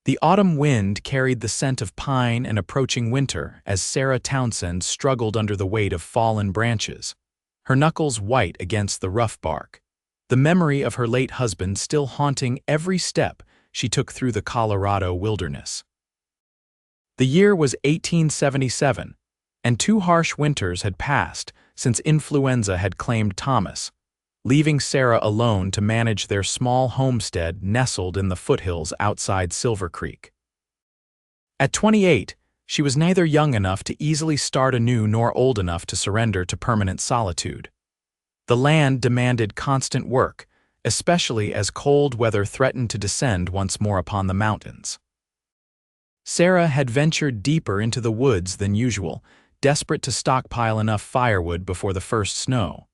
The autumn wind carried the scent of pine and approaching winter as Sarah Townsend struggled under the weight of fallen branches, her knuckles white against the rough bark, the memory of her late husband still haunting every step she took through the Colorado wilderness. The year was 1877, and 2 harsh winters had passed since influenza had claimed Thomas, leaving Sarah alone to manage their small homestead nestled in the foothills outside Silver Creek. At 28, she was neither young enough to easily start anew nor old enough to surrender to permanent solitude. The land demanded constant work, especially as cold weather threatened to descend once more upon the mountains. Sarah had ventured deeper into the woods than usual, desperate to stockpile enough firewood before the first snow.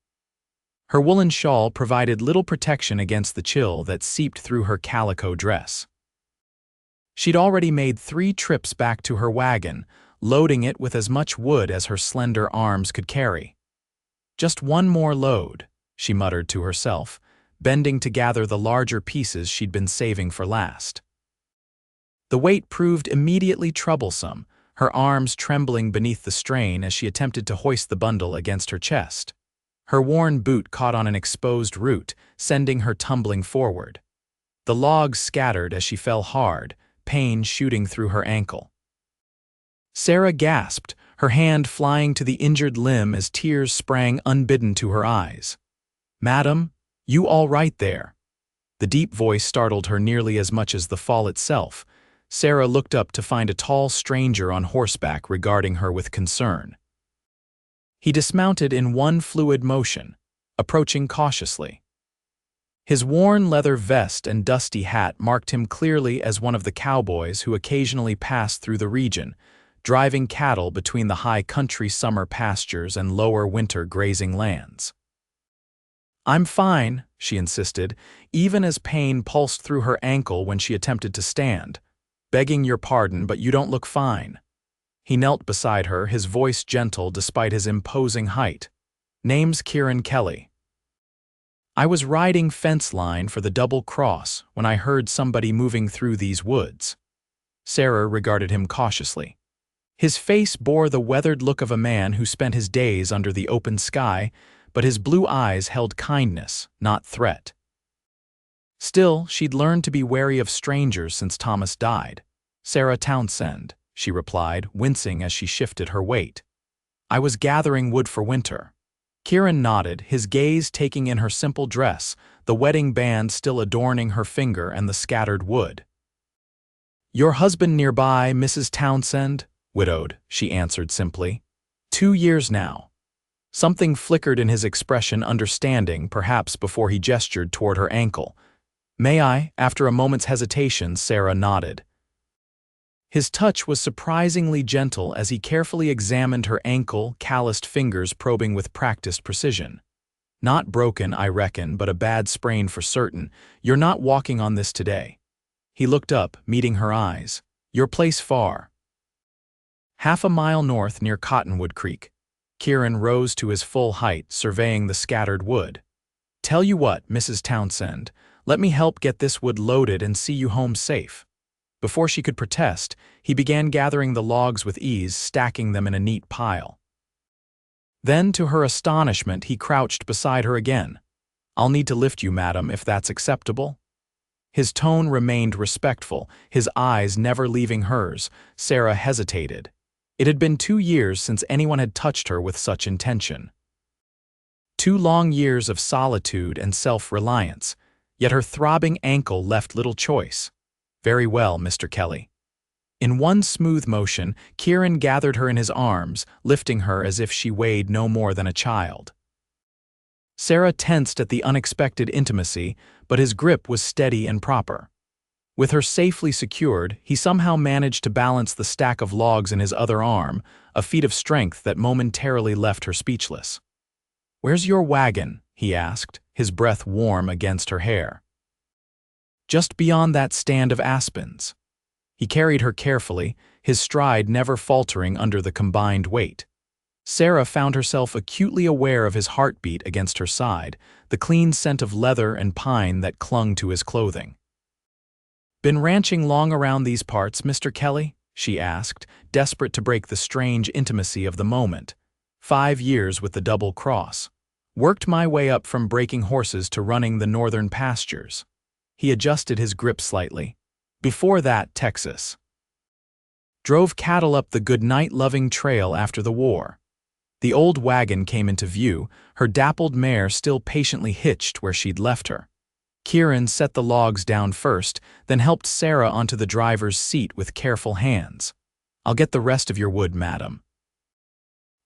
Her woolen shawl provided little protection against the chill that seeped through her calico dress. She'd already made 3 trips back to her wagon, loading it with as much wood as her slender arms could carry. Just one more load, she muttered to herself, bending to gather the larger pieces she'd been saving for last. The weight proved immediately troublesome, her arms trembling beneath the strain as she attempted to hoist the bundle against her chest. Her worn boot caught on an exposed root, sending her tumbling forward. The logs scattered as she fell hard, pain shooting through her ankle. Sarah gasped, her hand flying to the injured limb as tears sprang unbidden to her eyes. "Madam, you all right there?" The deep voice startled her nearly as much as the fall itself. Sarah looked up to find a tall stranger on horseback regarding her with concern. He dismounted in one fluid motion, approaching cautiously. His worn leather vest and dusty hat marked him clearly as one of the cowboys who occasionally passed through the region, driving cattle between the high country summer pastures and lower winter grazing lands. "I'm fine," she insisted, even as pain pulsed through her ankle when she attempted to stand. "Begging your pardon, but you don't look fine." He knelt beside her, his voice gentle despite his imposing height. "Name's Kieran Kelly. I was riding fence line for the double cross when I heard somebody moving through these woods." Sarah regarded him cautiously. His face bore the weathered look of a man who spent his days under the open sky, but his blue eyes held kindness, not threat. Still, she'd learned to be wary of strangers since Thomas died. "Sarah Townsend," she replied, wincing as she shifted her weight. "I was gathering wood for winter." Kieran nodded, his gaze taking in her simple dress, the wedding band still adorning her finger and the scattered wood. "Your husband nearby, Mrs. Townsend?" "Widowed," she answered simply. 2 years now." Something flickered in his expression, understanding, perhaps before he gestured toward her ankle. "May I?" After a moment's hesitation, Sarah nodded. His touch was surprisingly gentle as he carefully examined her ankle, calloused fingers probing with practiced precision. "Not broken, I reckon, but a bad sprain for certain. You're not walking on this today." He looked up, meeting her eyes. "Your place far?" "Half a mile north near Cottonwood Creek." Kieran rose to his full height, surveying the scattered wood. "Tell you what, Mrs. Townsend, let me help get this wood loaded and see you home safe." Before she could protest, he began gathering the logs with ease, stacking them in a neat pile. Then, to her astonishment, he crouched beside her again. "I'll need to lift you, madam, if that's acceptable." His tone remained respectful, his eyes never leaving hers. Sarah hesitated. It had been 2 years since anyone had touched her with such intention. 2 long years of solitude and self-reliance, yet her throbbing ankle left little choice. "Very well, Mr. Kelly." In one smooth motion, Kieran gathered her in his arms, lifting her as if she weighed no more than a child. Sarah tensed at the unexpected intimacy, but his grip was steady and proper. With her safely secured, he somehow managed to balance the stack of logs in his other arm, a feat of strength that momentarily left her speechless. "Where's your wagon?" he asked, his breath warm against her hair. "Just beyond that stand of aspens." He carried her carefully, his stride never faltering under the combined weight. Sarah found herself acutely aware of his heartbeat against her side, the clean scent of leather and pine that clung to his clothing. "Been ranching long around these parts, Mr. Kelly?" she asked, desperate to break the strange intimacy of the moment. 5 years with the double cross. Worked my way up from breaking horses to running the northern pastures. He adjusted his grip slightly. Before that, Texas. Drove cattle up the goodnight-loving trail after the war. The old wagon came into view, her dappled mare still patiently hitched where she'd left her. Kieran set the logs down first, then helped Sarah onto the driver's seat with careful hands. "I'll get the rest of your wood, madam."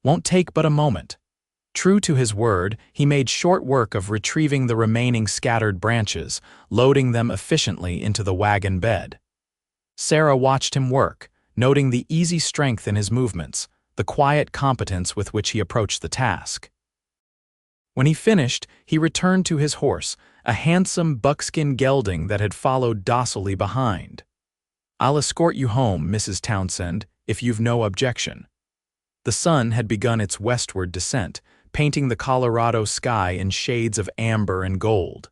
"Won't take but a moment." True to his word, he made short work of retrieving the remaining scattered branches, loading them efficiently into the wagon bed. Sarah watched him work, noting the easy strength in his movements, the quiet competence with which he approached the task. When he finished, he returned to his horse, a handsome buckskin gelding that had followed docilely behind. "I'll escort you home, Mrs. Townsend, if you've no objection." The sun had begun its westward descent, painting the Colorado sky in shades of amber and gold.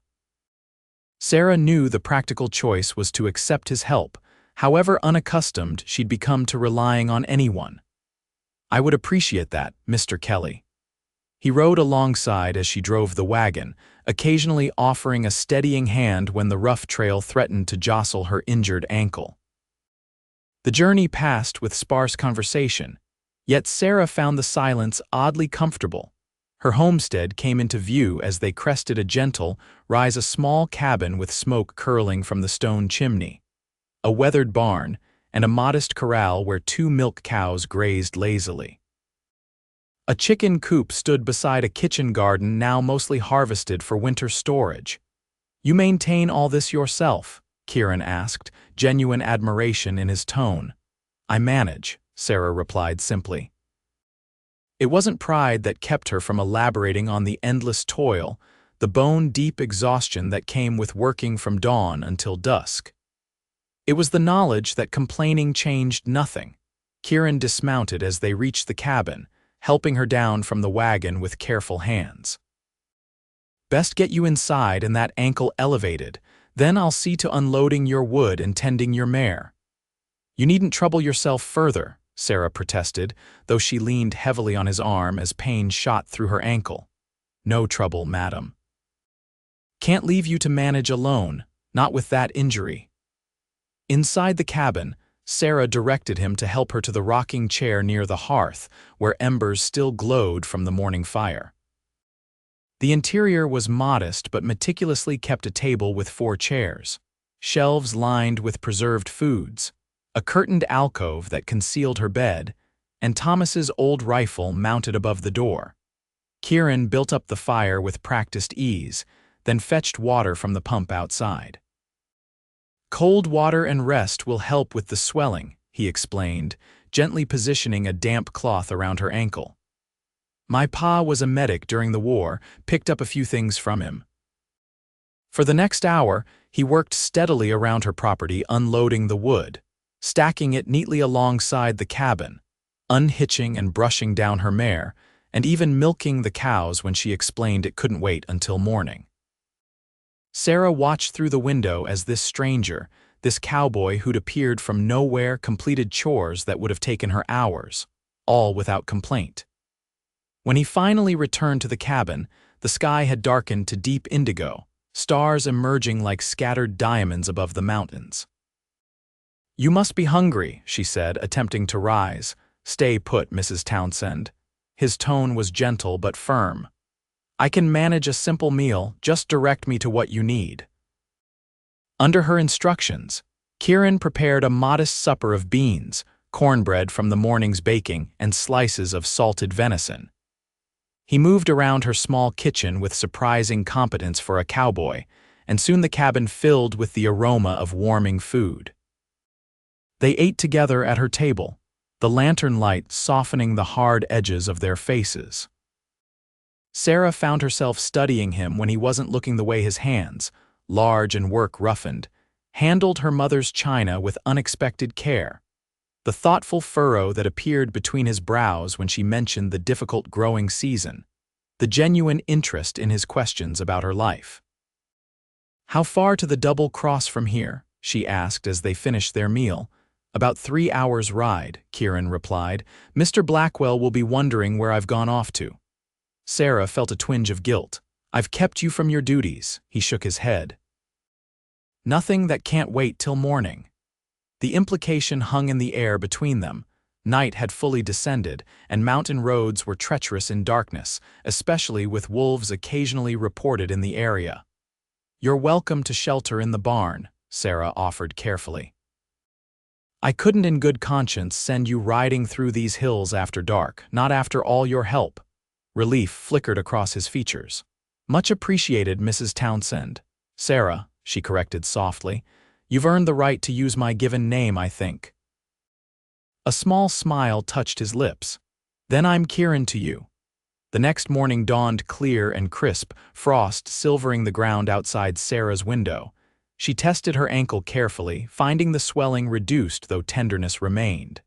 Sarah knew the practical choice was to accept his help, however unaccustomed she'd become to relying on anyone. "I would appreciate that, Mr. Kelly." He rode alongside as she drove the wagon, occasionally offering a steadying hand when the rough trail threatened to jostle her injured ankle. The journey passed with sparse conversation, yet Sarah found the silence oddly comfortable. Her homestead came into view as they crested a gentle rise, a small cabin with smoke curling from the stone chimney, a weathered barn, and a modest corral where 2 milk cows grazed lazily. A chicken coop stood beside a kitchen garden now mostly harvested for winter storage. "You maintain all this yourself?" Kieran asked, genuine admiration in his tone. "I manage," Sarah replied simply. It wasn't pride that kept her from elaborating on the endless toil, the bone-deep exhaustion that came with working from dawn until dusk. It was the knowledge that complaining changed nothing. Kieran dismounted as they reached the cabin, helping her down from the wagon with careful hands. "Best get you inside and that ankle elevated, then I'll see to unloading your wood and tending your mare." "You needn't trouble yourself further," Sarah protested, though she leaned heavily on his arm as pain shot through her ankle. "No trouble, madam." "Can't leave you to manage alone, not with that injury." Inside the cabin, Sarah directed him to help her to the rocking chair near the hearth, where embers still glowed from the morning fire. The interior was modest but meticulously kept, a table with 4 chairs, shelves lined with preserved foods, a curtained alcove that concealed her bed, and Thomas's old rifle mounted above the door. Kieran built up the fire with practiced ease, then fetched water from the pump outside. "Cold water and rest will help with the swelling," he explained, gently positioning a damp cloth around her ankle. "My pa was a medic during the war, picked up a few things from him." For the next hour, he worked steadily around her property, unloading the wood, stacking it neatly alongside the cabin, unhitching and brushing down her mare, and even milking the cows when she explained it couldn't wait until morning. Sarah watched through the window as this stranger, this cowboy who'd appeared from nowhere, completed chores that would have taken her hours, all without complaint. When he finally returned to the cabin, the sky had darkened to deep indigo, stars emerging like scattered diamonds above the mountains. "You must be hungry," she said, attempting to rise. "Stay put, Mrs. Townsend." His tone was gentle but firm. "I can manage a simple meal, just direct me to what you need." Under her instructions, Kieran prepared a modest supper of beans, cornbread from the morning's baking, and slices of salted venison. He moved around her small kitchen with surprising competence for a cowboy, and soon the cabin filled with the aroma of warming food. They ate together at her table, the lantern light softening the hard edges of their faces. Sarah found herself studying him when he wasn't looking, the way his hands, large and work-roughened, handled her mother's china with unexpected care, the thoughtful furrow that appeared between his brows when she mentioned the difficult growing season, the genuine interest in his questions about her life. "How far to the double cross from here?" she asked as they finished their meal. About 3 hours' ride, Kieran replied. Mr. Blackwell will be wondering where I've gone off to. Sarah felt a twinge of guilt. I've kept you from your duties, he shook his head. Nothing that can't wait till morning. The implication hung in the air between them. Night had fully descended, and mountain roads were treacherous in darkness, especially with wolves occasionally reported in the area. You're welcome to shelter in the barn, Sarah offered carefully. I couldn't in good conscience send you riding through these hills after dark, not after all your help. Relief flickered across his features. Much appreciated, Mrs. Townsend. Sarah, she corrected softly. You've earned the right to use my given name, I think. A small smile touched his lips. Then I'm Kieran to you. The next morning dawned clear and crisp, frost silvering the ground outside Sarah's window. She tested her ankle carefully, finding the swelling reduced though tenderness remained.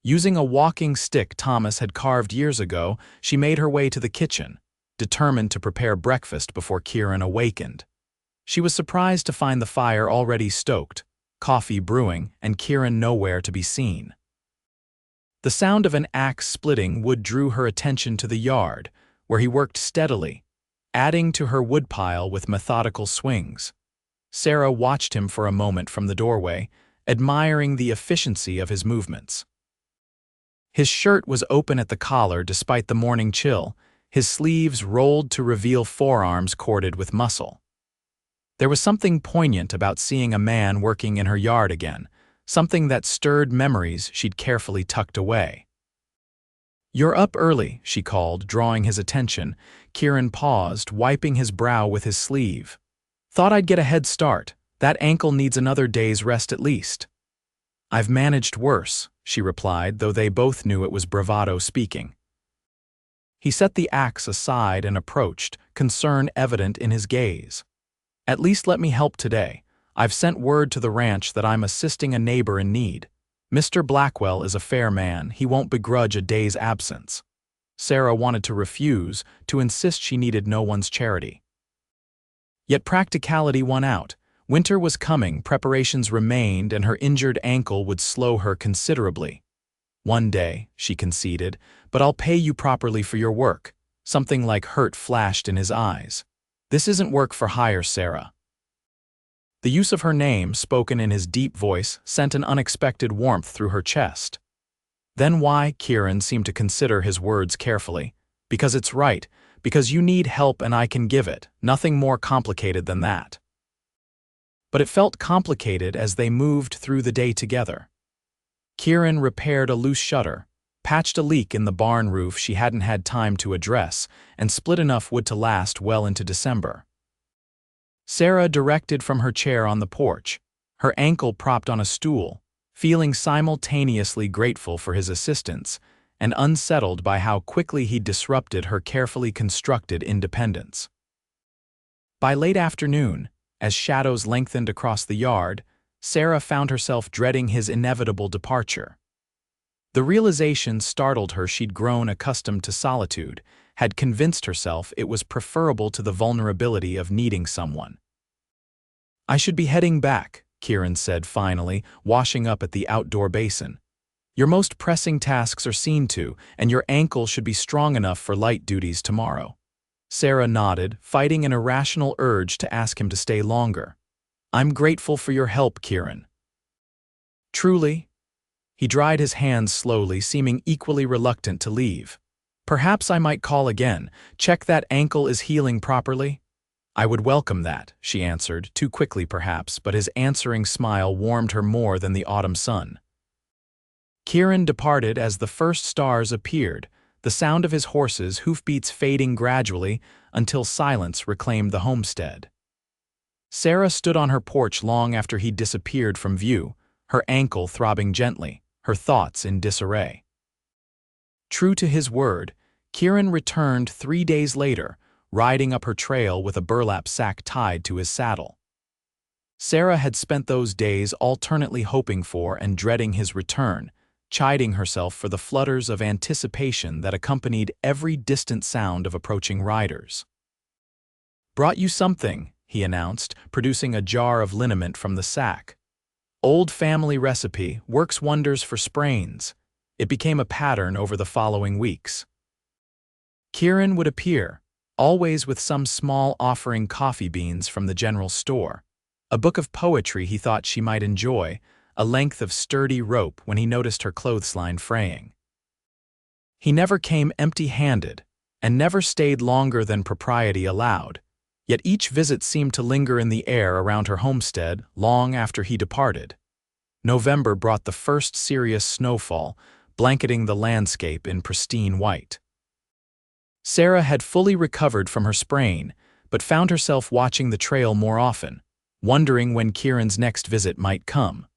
Using a walking stick Thomas had carved years ago, she made her way to the kitchen, determined to prepare breakfast before Kieran awakened. She was surprised to find the fire already stoked, coffee brewing, and Kieran nowhere to be seen. The sound of an axe splitting wood drew her attention to the yard, where he worked steadily, adding to her woodpile with methodical swings. Sarah watched him for a moment from the doorway, admiring the efficiency of his movements. His shirt was open at the collar despite the morning chill, his sleeves rolled to reveal forearms corded with muscle. There was something poignant about seeing a man working in her yard again, something that stirred memories she'd carefully tucked away. You're up early, she called, drawing his attention. Kieran paused, wiping his brow with his sleeve. Thought I'd get a head start. That ankle needs another day's rest at least. I've managed worse, she replied, though they both knew it was bravado speaking. He set the axe aside and approached, concern evident in his gaze. At least let me help today. I've sent word to the ranch that I'm assisting a neighbor in need. Mr. Blackwell is a fair man. He won't begrudge a day's absence. Sarah wanted to refuse, to insist she needed no one's charity. Yet practicality won out. Winter was coming, preparations remained, and her injured ankle would slow her considerably. One day, she conceded, but I'll pay you properly for your work. Something like hurt flashed in his eyes. This isn't work for hire, Sarah. The use of her name, spoken in his deep voice, sent an unexpected warmth through her chest. Then why? Kieran seemed to consider his words carefully. Because it's right, because you need help and I can give it, nothing more complicated than that. But it felt complicated as they moved through the day together. Kieran repaired a loose shutter, patched a leak in the barn roof she hadn't had time to address, and split enough wood to last well into December. Sarah directed from her chair on the porch, her ankle propped on a stool, feeling simultaneously grateful for his assistance and unsettled by how quickly he disrupted her carefully constructed independence. By late afternoon, as shadows lengthened across the yard, Sarah found herself dreading his inevitable departure. The realization startled her. She'd grown accustomed to solitude, had convinced herself it was preferable to the vulnerability of needing someone. I should be heading back, Kieran said finally, washing up at the outdoor basin. Your most pressing tasks are seen to, and your ankle should be strong enough for light duties tomorrow. Sarah nodded, fighting an irrational urge to ask him to stay longer. I'm grateful for your help, Kieran. Truly? He dried his hands slowly, seeming equally reluctant to leave. Perhaps I might call again, check that ankle is healing properly? I would welcome that, she answered, too quickly perhaps, but his answering smile warmed her more than the autumn sun. Kieran departed as the first stars appeared, the sound of his horses' hoofbeats fading gradually until silence reclaimed the homestead. Sarah stood on her porch long after he disappeared from view, her ankle throbbing gently, her thoughts in disarray. True to his word, Kieran returned 3 days later, riding up her trail with a burlap sack tied to his saddle. Sarah had spent those days alternately hoping for and dreading his return, chiding herself for the flutters of anticipation that accompanied every distant sound of approaching riders. Brought you something, he announced, producing a jar of liniment from the sack. Old family recipe, works wonders for sprains. It became a pattern over the following weeks. Kieran would appear, always with some small offering coffee beans from the general store, a book of poetry he thought she might enjoy, a length of sturdy rope when he noticed her clothesline fraying. He never came empty-handed, and never stayed longer than propriety allowed, yet each visit seemed to linger in the air around her homestead long after he departed. November brought the first serious snowfall, blanketing the landscape in pristine white. Sarah had fully recovered from her sprain, but found herself watching the trail more often, wondering when Kieran's next visit might come.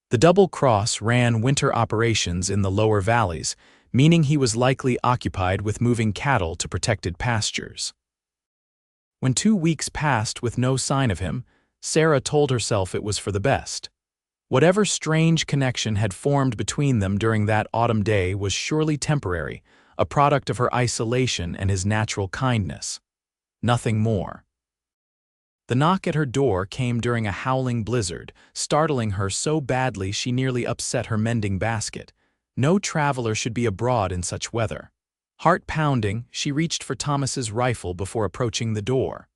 The Double Cross ran winter operations in the lower valleys, meaning he was likely occupied with moving cattle to protected pastures. When 2 weeks passed with no sign of him, Sarah told herself it was for the best. Whatever strange connection had formed between them during that autumn day was surely temporary, a product of her isolation and his natural kindness. Nothing more. The knock at her door came during a howling blizzard, startling her so badly she nearly upset her mending basket. No traveler should be abroad in such weather. Heart pounding, she reached for Thomas's rifle before approaching the door.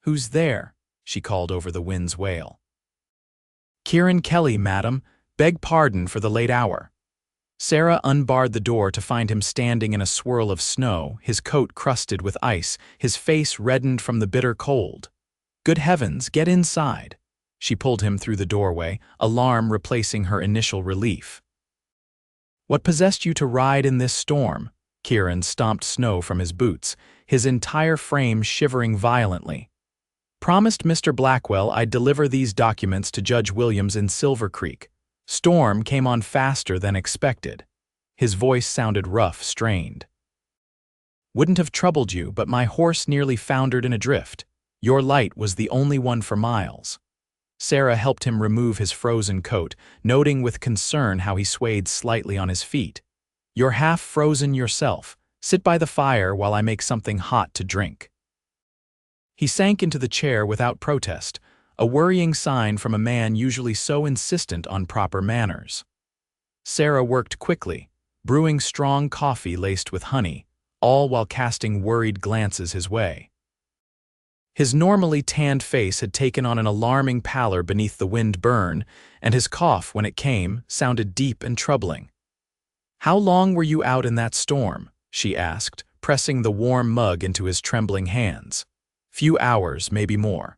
"Who's there?" she called over the wind's wail. "Kieran Kelly, madam. Beg pardon for the late hour." Sarah unbarred the door to find him standing in a swirl of snow, his coat crusted with ice, his face reddened from the bitter cold. "Good heavens, get inside." She pulled him through the doorway, alarm replacing her initial relief. "What possessed you to ride in this storm?" Kieran stomped snow from his boots, his entire frame shivering violently. "Promised Mr. Blackwell I'd deliver these documents to Judge Williams in Silver Creek. Storm came on faster than expected." His voice sounded rough, strained. "Wouldn't have troubled you, but my horse nearly foundered in a drift. Your light was the only one for miles." Sarah helped him remove his frozen coat, noting with concern how he swayed slightly on his feet. "You're half frozen yourself. Sit by the fire while I make something hot to drink." He sank into the chair without protest, a worrying sign from a man usually so insistent on proper manners. Sarah worked quickly, brewing strong coffee laced with honey, all while casting worried glances his way. His normally tanned face had taken on an alarming pallor beneath the wind burn, and his cough, when it came, sounded deep and troubling. "How long were you out in that storm?" she asked, pressing the warm mug into his trembling hands. "Few hours, maybe more."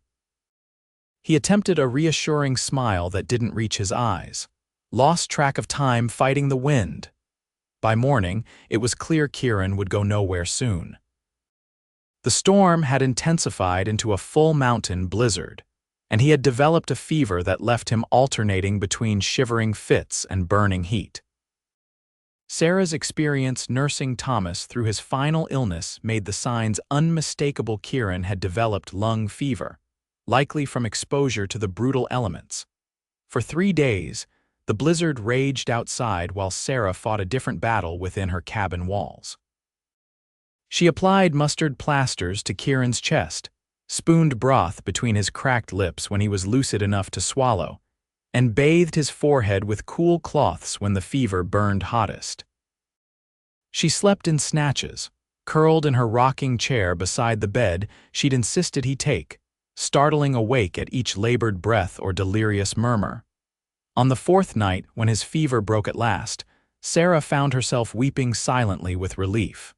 He attempted a reassuring smile that didn't reach his eyes. Lost track of time fighting the wind. By morning, it was clear Kieran would go nowhere soon. The storm had intensified into a full mountain blizzard, and he had developed a fever that left him alternating between shivering fits and burning heat. Sarah's experience nursing Thomas through his final illness made the signs unmistakable. Kieran had developed lung fever, likely from exposure to the brutal elements. For 3 days, the blizzard raged outside while Sarah fought a different battle within her cabin walls. She applied mustard plasters to Kieran's chest, spooned broth between his cracked lips when he was lucid enough to swallow, and bathed his forehead with cool cloths when the fever burned hottest. She slept in snatches, curled in her rocking chair beside the bed she'd insisted he take, startling awake at each labored breath or delirious murmur. On the 4th night, when his fever broke at last, Sarah found herself weeping silently with relief.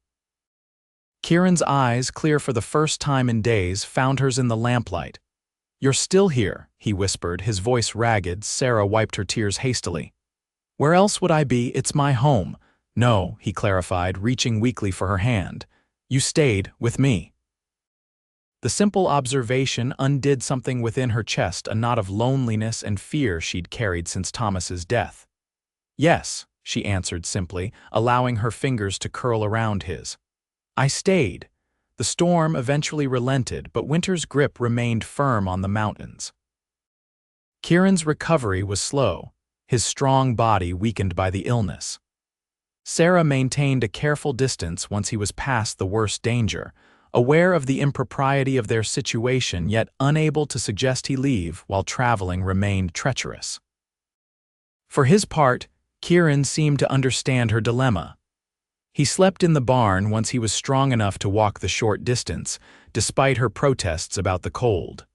Kieran's eyes, clear for the first time in days, found hers in the lamplight. "You're still here," he whispered, his voice ragged. Sarah wiped her tears hastily. "Where else would I be? It's my home." "No," he clarified, reaching weakly for her hand. "You stayed with me." The simple observation undid something within her chest, a knot of loneliness and fear she'd carried since Thomas's death. "Yes," she answered simply, allowing her fingers to curl around his. "I stayed." The storm eventually relented, but winter's grip remained firm on the mountains. Kieran's recovery was slow, his strong body weakened by the illness. Sarah maintained a careful distance once he was past the worst danger, aware of the impropriety of their situation yet unable to suggest he leave while traveling remained treacherous. For his part, Kieran seemed to understand her dilemma. He slept in the barn once he was strong enough to walk the short distance, despite her protests about the cold.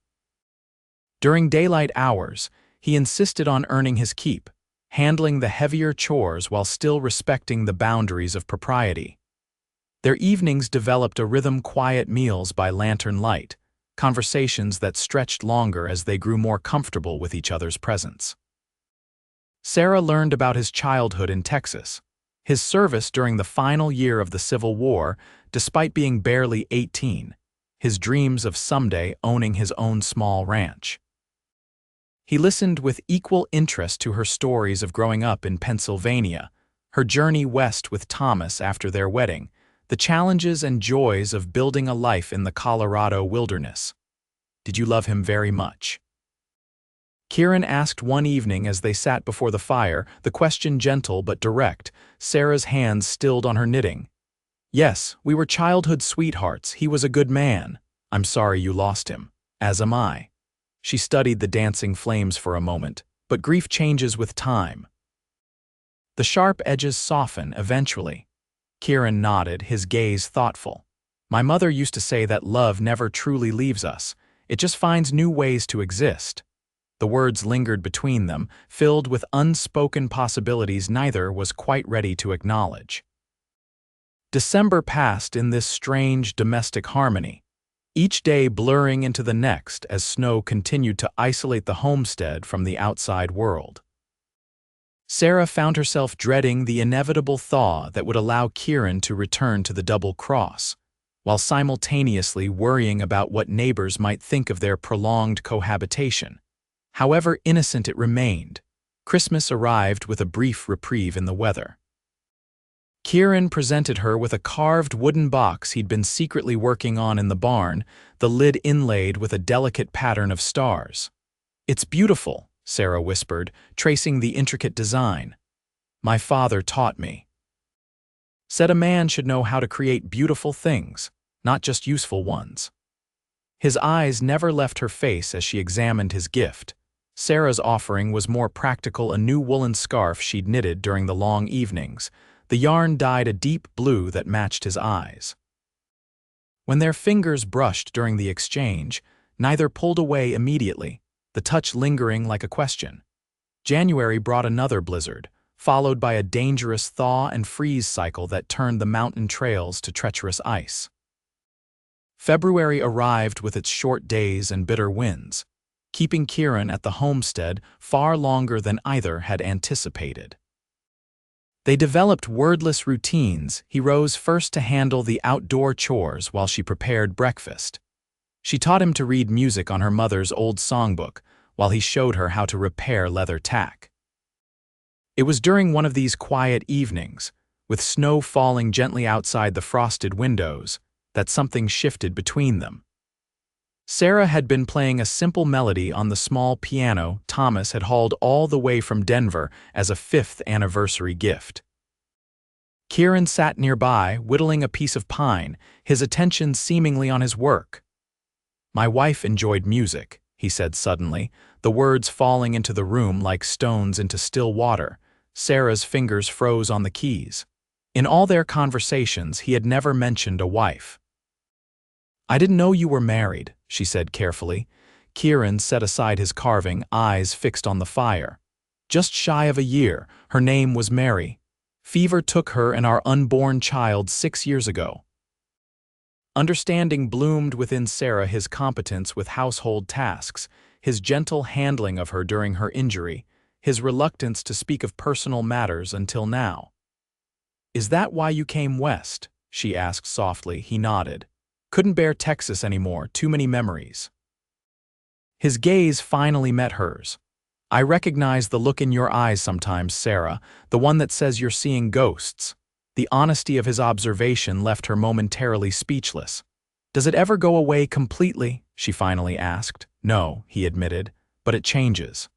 During daylight hours, he insisted on earning his keep, handling the heavier chores while still respecting the boundaries of propriety. Their evenings developed a rhythm: quiet meals by lantern light, conversations that stretched longer as they grew more comfortable with each other's presence. Sarah learned about his childhood in Texas, his service during the final year of the Civil War, despite being barely 18, his dreams of someday owning his own small ranch. He listened with equal interest to her stories of growing up in Pennsylvania, her journey west with Thomas after their wedding, the challenges and joys of building a life in the Colorado wilderness. "Did you love him very much?" Kieran asked one evening as they sat before the fire, the question gentle but direct, Sarah's hands stilled on her knitting. "Yes, we were childhood sweethearts. He was a good man. I'm sorry you lost him. As am I." She studied the dancing flames for a moment, but grief changes with time. The sharp edges soften eventually. Kieran nodded, his gaze thoughtful. "My mother used to say that love never truly leaves us. It just finds new ways to exist." The words lingered between them, filled with unspoken possibilities neither was quite ready to acknowledge. December passed in this strange domestic harmony, each day blurring into the next as snow continued to isolate the homestead from the outside world. Sarah found herself dreading the inevitable thaw that would allow Kieran to return to the Double Cross, while simultaneously worrying about what neighbors might think of their prolonged cohabitation. However innocent it remained, Christmas arrived with a brief reprieve in the weather. Kieran presented her with a carved wooden box he'd been secretly working on in the barn, the lid inlaid with a delicate pattern of stars. "It's beautiful," Sarah whispered, tracing the intricate design. "My father taught me. Said a man should know how to create beautiful things, not just useful ones." His eyes never left her face as she examined his gift. Sarah's offering was more practical: a new woolen scarf she'd knitted during the long evenings, the yarn dyed a deep blue that matched his eyes. When their fingers brushed during the exchange, neither pulled away immediately, the touch lingering like a question. January brought another blizzard, followed by a dangerous thaw and freeze cycle that turned the mountain trails to treacherous ice. February arrived with its short days and bitter winds, keeping Kieran at the homestead far longer than either had anticipated. They developed wordless routines. He rose first to handle the outdoor chores while she prepared breakfast. She taught him to read music on her mother's old songbook, while he showed her how to repair leather tack. It was during one of these quiet evenings, with snow falling gently outside the frosted windows, that something shifted between them. Sarah had been playing a simple melody on the small piano Thomas had hauled all the way from Denver as a 5th anniversary gift. Kieran sat nearby, whittling a piece of pine, his attention seemingly on his work. "My wife enjoyed music," he said suddenly, the words falling into the room like stones into still water. Sarah's fingers froze on the keys. In all their conversations, he had never mentioned a wife. "I didn't know you were married," she said carefully. Kieran set aside his carving, eyes fixed on the fire. "Just shy of a year. Her name was Mary. Fever took her and our unborn child 6 years ago." Understanding bloomed within Sarah: his competence with household tasks, his gentle handling of her during her injury, his reluctance to speak of personal matters until now. "Is that why you came west?" she asked softly. He nodded. "Couldn't bear Texas anymore, too many memories." His gaze finally met hers. "I recognize the look in your eyes sometimes, Sarah, the one that says you're seeing ghosts." The honesty of his observation left her momentarily speechless. "Does it ever go away completely?" she finally asked. "No," he admitted, "but it changes.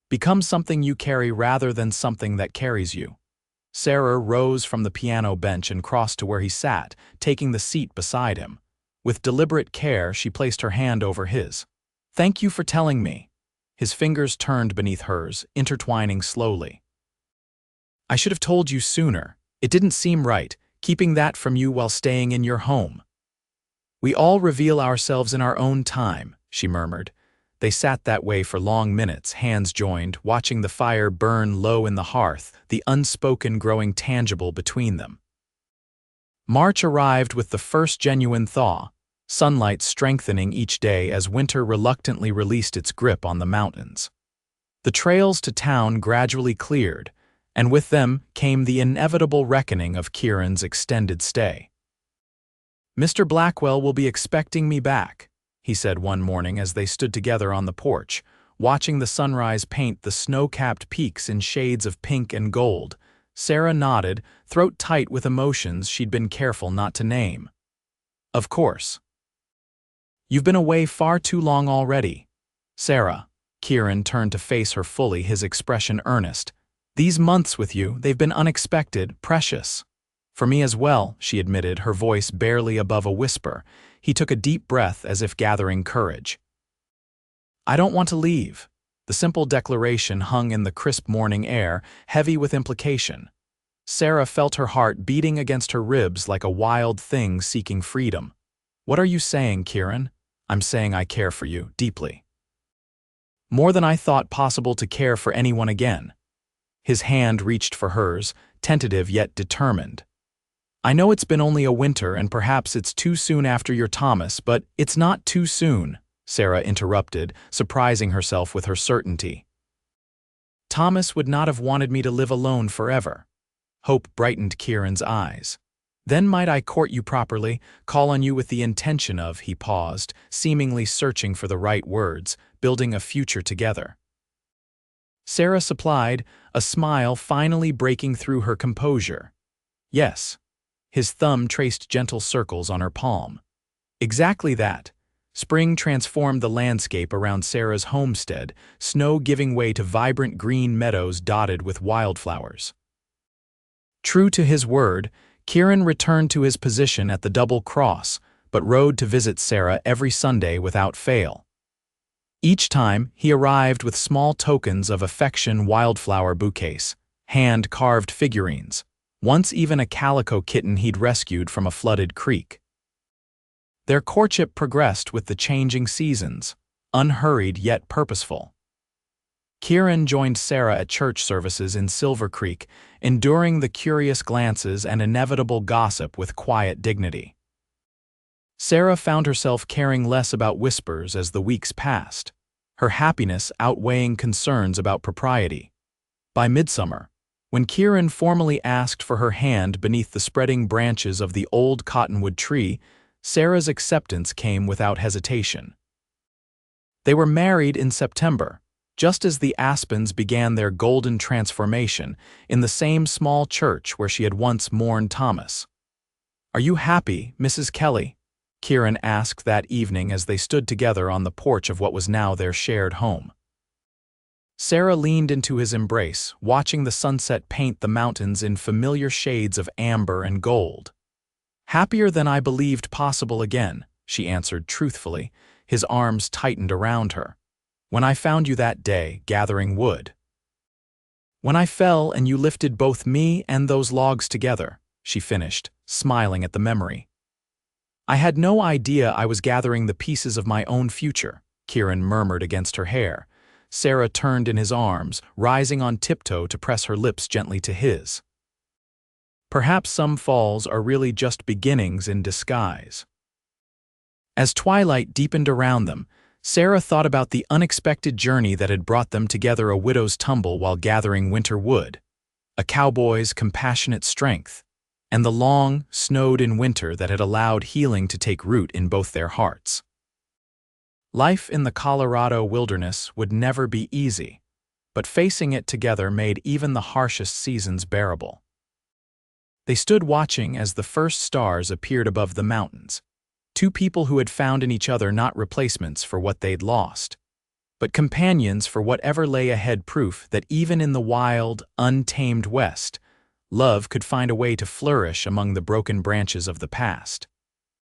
Becomes something you carry rather than something that carries you." Sarah rose from the piano bench and crossed to where he sat, taking the seat beside him. With deliberate care, she placed her hand over his. "Thank you for telling me." His fingers turned beneath hers, intertwining slowly. "I should have told you sooner. It didn't seem right, keeping that from you while staying in your home." "We all reveal ourselves in our own time," she murmured. They sat that way for long minutes, hands joined, watching the fire burn low in the hearth, the unspoken growing tangible between them. March arrived with the first genuine thaw, sunlight strengthening each day as winter reluctantly released its grip on the mountains. The trails to town gradually cleared, and with them came the inevitable reckoning of Kieran's extended stay. "Mr. Blackwell will be expecting me back," he said one morning as they stood together on the porch, watching the sunrise paint the snow-capped peaks in shades of pink and gold. Sarah nodded, throat tight with emotions she'd been careful not to name. "Of course. You've been away far too long already." "Sarah," Kieran turned to face her fully, his expression earnest. "These months with you, they've been unexpected, precious." "For me as well," she admitted, her voice barely above a whisper. He took a deep breath as if gathering courage. "I don't want to leave." The simple declaration hung in the crisp morning air, heavy with implication. Sarah felt her heart beating against her ribs like a wild thing seeking freedom. "What are you saying, Kieran?" "I'm saying I care for you, deeply. More than I thought possible to care for anyone again." His hand reached for hers, tentative yet determined. "I know it's been only a winter and perhaps it's too soon after your Thomas, but it's not too soon," Sarah interrupted, surprising herself with her certainty. "Thomas would not have wanted me to live alone forever." Hope brightened Kieran's eyes. "Then might I court you properly, call on you with the intention of," he paused, seemingly searching for the right words, "building a future together." Sarah supplied, a smile finally breaking through her composure. "Yes." His thumb traced gentle circles on her palm. "Exactly that." Spring transformed the landscape around Sarah's homestead, snow giving way to vibrant green meadows dotted with wildflowers. True to his word, Kieran returned to his position at the Double Cross, but rode to visit Sarah every Sunday without fail. Each time, he arrived with small tokens of affection, wildflower bouquets, hand-carved figurines, once even a calico kitten he'd rescued from a flooded creek. Their courtship progressed with the changing seasons, unhurried yet purposeful. Kieran joined Sarah at church services in Silver Creek, enduring the curious glances and inevitable gossip with quiet dignity. Sarah found herself caring less about whispers as the weeks passed, her happiness outweighing concerns about propriety. By midsummer, when Kieran formally asked for her hand beneath the spreading branches of the old cottonwood tree, Sarah's acceptance came without hesitation. They were married in September, just as the aspens began their golden transformation, in the same small church where she had once mourned Thomas. "Are you happy, Mrs. Kelly?" Kieran asked that evening as they stood together on the porch of what was now their shared home. Sarah leaned into his embrace, watching the sunset paint the mountains in familiar shades of amber and gold. "Happier than I believed possible again," she answered truthfully, his arms tightened around her. "When I found you that day, gathering wood. When I fell and you lifted both me and those logs together," she finished, smiling at the memory. "I had no idea I was gathering the pieces of my own future," Kieran murmured against her hair. Sarah turned in his arms, rising on tiptoe to press her lips gently to his. "Perhaps some falls are really just beginnings in disguise." As twilight deepened around them, Sarah thought about the unexpected journey that had brought them together, a widow's tumble while gathering winter wood, a cowboy's compassionate strength, and the long, snowed-in winter that had allowed healing to take root in both their hearts. Life in the Colorado wilderness would never be easy, but facing it together made even the harshest seasons bearable. They stood watching as the first stars appeared above the mountains, two people who had found in each other not replacements for what they'd lost, but companions for whatever lay ahead, proof that even in the wild, untamed West, love could find a way to flourish among the broken branches of the past.